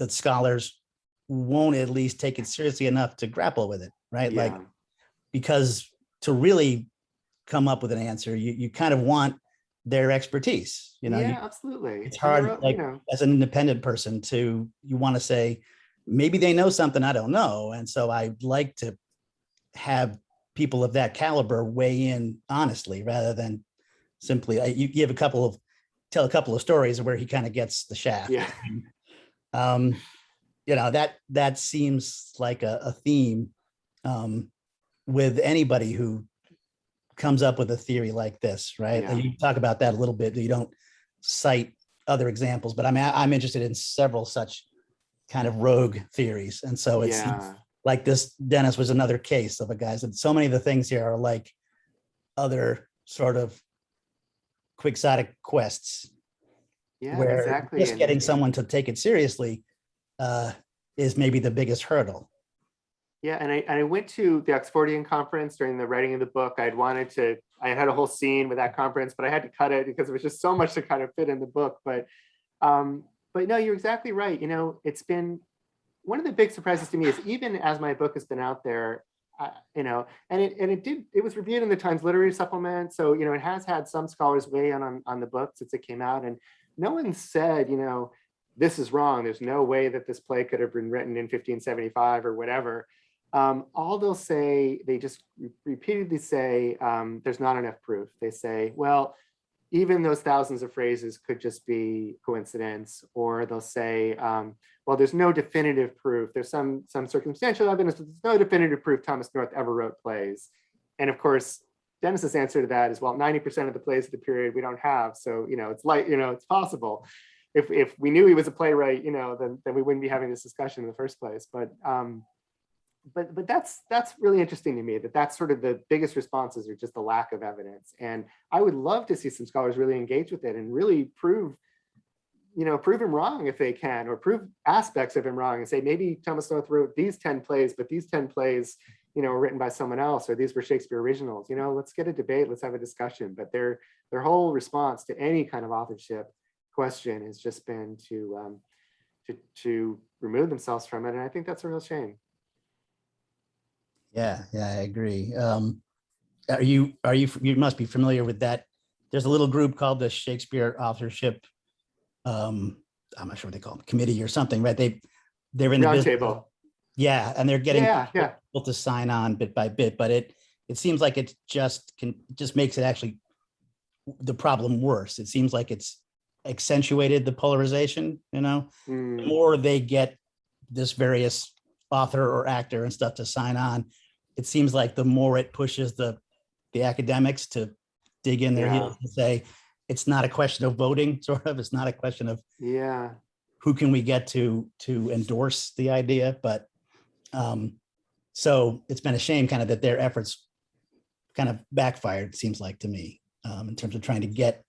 Speaker 4: scholars won't at least take it seriously enough to grapple with it, right?
Speaker 1: Yeah.
Speaker 4: Like, because to really come up with an answer, you kind of want their expertise,
Speaker 1: Yeah, absolutely.
Speaker 4: It's hard, as an independent person, you want to say, maybe they know something I don't know. And so I'd like to have people of that caliber weigh in honestly, rather than simply, you give tell a couple of stories where he kind of gets the shaft.
Speaker 1: Yeah.
Speaker 4: That seems like a theme with anybody who comes up with a theory like this, right?
Speaker 1: Yeah.
Speaker 4: You talk about that a little bit. You don't cite other examples, but I'm interested in several such kind of rogue theories. And so it seems like this Dennis was another case of a guy. So many of the things here are like other sort of quixotic quests.
Speaker 1: Yeah,
Speaker 4: where
Speaker 1: exactly.
Speaker 4: just getting someone to take it seriously is maybe the biggest hurdle.
Speaker 1: Yeah, and I went to the Oxfordian conference during the writing of the book. I had a whole scene with that conference, but I had to cut it because it was just so much to kind of fit in the book. But no, you're exactly right. It's been one of the big surprises to me is even as my book has been out there, and it was reviewed in the Times Literary Supplement. So, it has had some scholars weigh in on the book since it came out, and no one said, this is wrong. There's no way that this play could have been written in 1575 or whatever. All they'll say, they just repeatedly say, there's not enough proof. They say, well, even those thousands of phrases could just be coincidence, or they'll say, well, there's no definitive proof. There's some circumstantial evidence, but there's no definitive proof Thomas North ever wrote plays. And of course, Dennis's answer to that is, well, 90% of the plays of the period we don't have. So, it's like, it's possible. If we knew he was a playwright, then we wouldn't be having this discussion in the first place. But that's really interesting to me, that's sort of the biggest responses are just the lack of evidence. And I would love to see some scholars really engage with it and really prove him wrong if they can, or prove aspects of him wrong and say, maybe Thomas North wrote these 10 plays, but these 10 plays, were written by someone else, or these were Shakespeare originals. Let's get a debate, let's have a discussion. But their whole response to any kind of authorship question has just been to remove themselves from it. And I think that's a real shame.
Speaker 4: Yeah, I agree. You must be familiar with that. There's a little group called the Shakespeare Authorship. I'm not sure what they call them, committee or something, right? They're in the
Speaker 1: roundtable.
Speaker 4: Yeah, and they're getting
Speaker 1: people
Speaker 4: to sign on bit by bit, but it seems like it just makes it actually the problem worse. It seems like it's accentuated the polarization. The more they get this various author or actor and stuff to sign on, it seems like the more it pushes the academics to dig in their heels and say, it's not a question of voting, sort of. It's not a question of who can we get to endorse the idea. But so it's been a shame kind of that their efforts kind of backfired, seems like to me, in terms of trying to get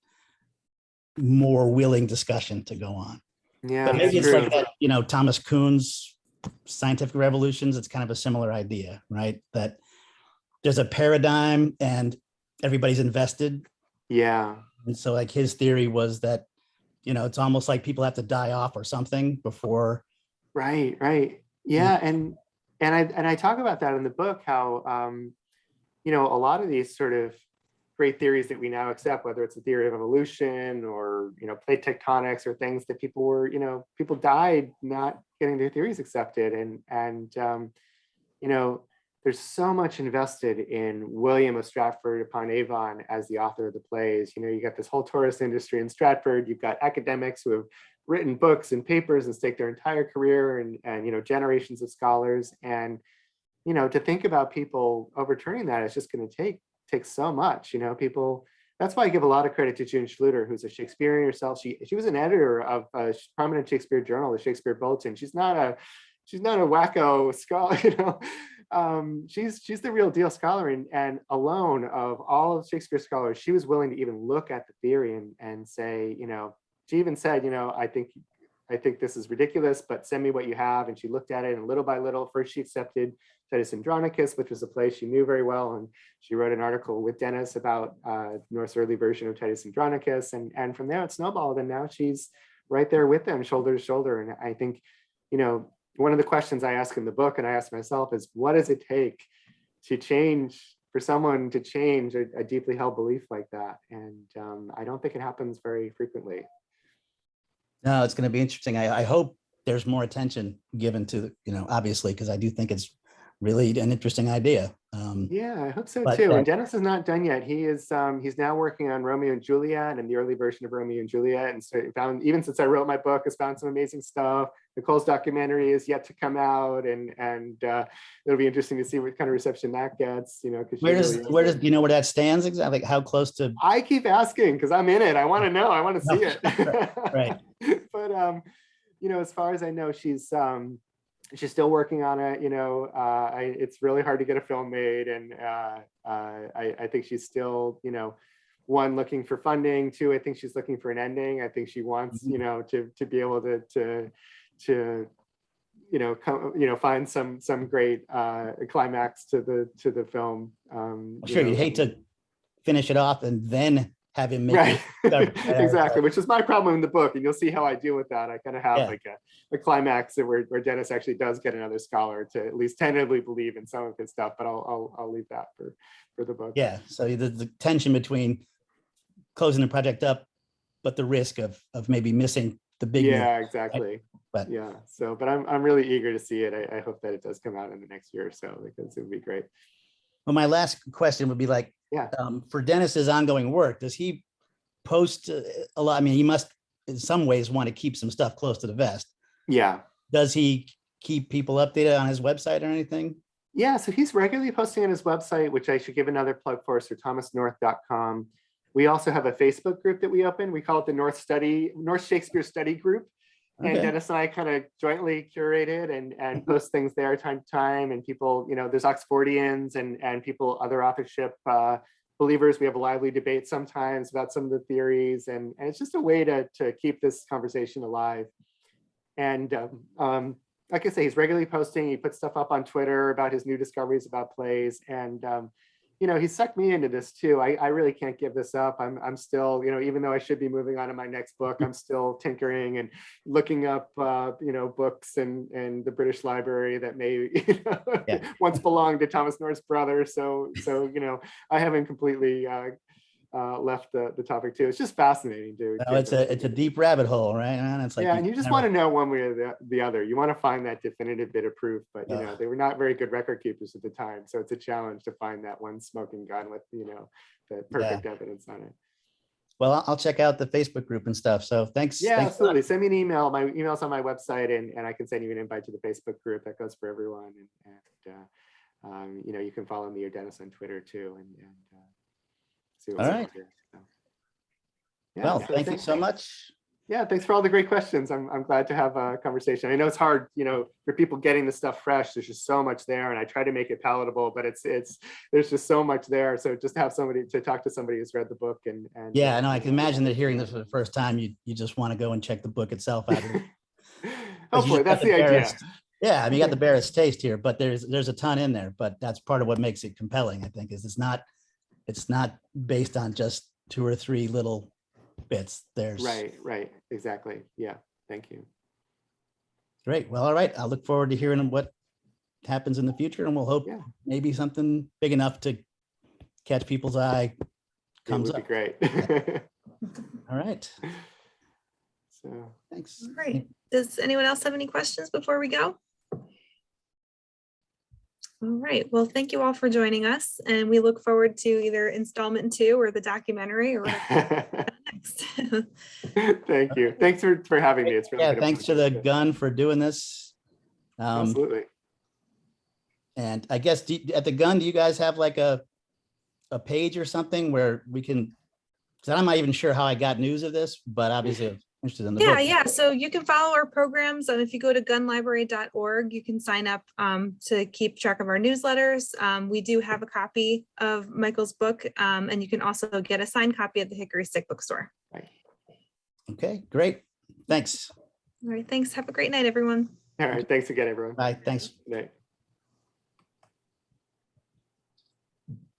Speaker 4: more willing discussion to go on.
Speaker 1: Yeah,
Speaker 4: but maybe it's like that, Thomas Kuhn's Scientific Revolutions, it's kind of a similar idea, right? That there's a paradigm and everybody's invested.
Speaker 1: Yeah.
Speaker 4: And so like his theory was that, it's almost like people have to die off or something before.
Speaker 1: Right. Yeah. And I talk about that in the book, how, a lot of these sort of great theories that we now accept, whether it's the theory of evolution or, plate tectonics or things that people died not getting their theories accepted. And there's so much invested in William of Stratford upon Avon as the author of the plays. You got this whole tourist industry in Stratford. You've got academics who have written books and papers and staked their entire career and generations of scholars. And, to think about people overturning that is just going to take so much, people. That's why I give a lot of credit to June Schluter, who's a Shakespearean herself. She was an editor of a prominent Shakespeare journal, the Shakespeare Bulletin. She's not a wacko scholar, she's the real deal scholar, and alone of all of Shakespeare scholars, she was willing to even look at the theory and say, she even said, I think this is ridiculous, but send me what you have. And she looked at it, and little by little, first she accepted Titus Andronicus, which was a play she knew very well. And she wrote an article with Dennis about North's early version of Titus Andronicus. And from there it snowballed. And now she's right there with them, shoulder to shoulder. And I think, one of the questions I ask in the book, and I ask myself, is what does it take for someone to change a deeply held belief like that? And I don't think it happens very frequently.
Speaker 4: No, it's going to be interesting. I hope there's more attention given to, obviously, because I do think it's really an interesting idea.
Speaker 1: Yeah, I hope so
Speaker 4: but,
Speaker 1: too. And Dennis is not done yet. He is he's now working on Romeo and Juliet and the early version of Romeo and Juliet. And so found, even since I wrote my book, has found some amazing stuff. Nicole's documentary is yet to come out, and it'll be interesting to see what kind of reception that gets. Because
Speaker 4: where does do you know where that stands exactly? Like how close to?
Speaker 1: I keep asking because I'm in it. I want to know. I want to see it.
Speaker 4: Right.
Speaker 1: But as far as I know, she's still working on it. It's really hard to get a film made, and I think she's still, one, looking for funding. Two, I think she's looking for an ending. I think she wants, to be able to find some great climax to the film.
Speaker 4: Sure, you'd hate to finish it off and then have him make
Speaker 1: right.
Speaker 4: it.
Speaker 1: Exactly, which is my problem in the book, and you'll see how I deal with that. I kind of have like a climax where Dennis actually does get another scholar to at least tentatively believe in some of his stuff, but I'll leave that for the book.
Speaker 4: Yeah, so the tension between closing the project up, but the risk of maybe missing the big
Speaker 1: exactly.
Speaker 4: Right? But
Speaker 1: yeah, but I'm really eager to see it. I hope that it does come out in the next year or so, because it would be great.
Speaker 4: Well, my last question would be like, for Dennis's ongoing work, does he post a lot? I mean, he must in some ways want to keep some stuff close to the vest.
Speaker 1: Yeah.
Speaker 4: Does he keep people updated on his website or anything?
Speaker 1: Yeah, so he's regularly posting on his website, which I should give another plug for, so thomasnorth.com. We also have a Facebook group that we open. We call it the North Shakespeare Study Group. And Dennis and I kind of jointly curate it and post things there time to time. And people, there's Oxfordians and people, other authorship believers. We have a lively debate sometimes about some of the theories. And it's just a way to keep this conversation alive. And like I say, he's regularly posting. He puts stuff up on Twitter about his new discoveries about plays. And he sucked me into this too. I really can't give this up. I'm still, even though I should be moving on to my next book, I'm still tinkering and looking up, books in the British Library that may once belonged to Thomas North's brother. So I haven't completely left the topic too. It's just fascinating, dude.
Speaker 4: It's a deep rabbit hole, right? And it's like
Speaker 1: and you just want to know one way or the other. You want to find that definitive bit of proof, but they were not very good record keepers at the time, so it's a challenge to find that one smoking gun with the perfect evidence on it.
Speaker 4: Well, I'll check out the Facebook group and stuff. So thanks.
Speaker 1: Yeah,
Speaker 4: thanks
Speaker 1: absolutely. Send me an email. My email's on my website, and I can send you an invite to the Facebook group. That goes for everyone. And you can follow me or Dennis on Twitter too. And see what's
Speaker 4: all right. Well, thank you so much.
Speaker 1: Yeah, thanks for all the great questions. I'm glad to have a conversation. I know it's hard, for people getting the stuff fresh. There's just so much there, and I try to make it palatable, but there's just so much there. So just to have somebody to talk to somebody who's read the book and
Speaker 4: yeah, I know. I can imagine that hearing this for the first time, you just want to go and check the book itself out.
Speaker 1: Hopefully, that's the idea.
Speaker 4: Yeah, I mean, you got the barest taste here, but there's a ton in there. But that's part of what makes it compelling, I think, is it's not based on just 2 or 3 little bits. There's
Speaker 1: right, exactly. Yeah, thank you.
Speaker 4: Great. Well, all right. I'll look forward to hearing what happens in the future, and we'll hope maybe something big enough to catch people's eye comes up.
Speaker 1: Be great.
Speaker 4: All right.
Speaker 1: So
Speaker 4: thanks.
Speaker 3: Great. Does anyone else have any questions before we go? All right. Well, thank you all for joining us, and we look forward to either installment 2 or the documentary or next.
Speaker 1: Thank you. Thanks for having me. It's really
Speaker 4: thanks to the Gun for doing this.
Speaker 1: Absolutely.
Speaker 4: And I guess at the Gun, do you guys have like a page or something where we can? Because I'm not even sure how I got news of this, but obviously I'm interested in the book.
Speaker 3: Yeah. So you can follow our programs, and if you go to gunlibrary.org, you can sign up to keep track of our newsletters. We do have a copy of Michael's book, and you can also get a signed copy at the Hickory Stick Bookstore.
Speaker 4: Okay, great. Thanks.
Speaker 3: All right. Thanks. Have a great night, everyone.
Speaker 1: All right. Thanks again, everyone.
Speaker 4: Bye. Thanks.
Speaker 1: Good night.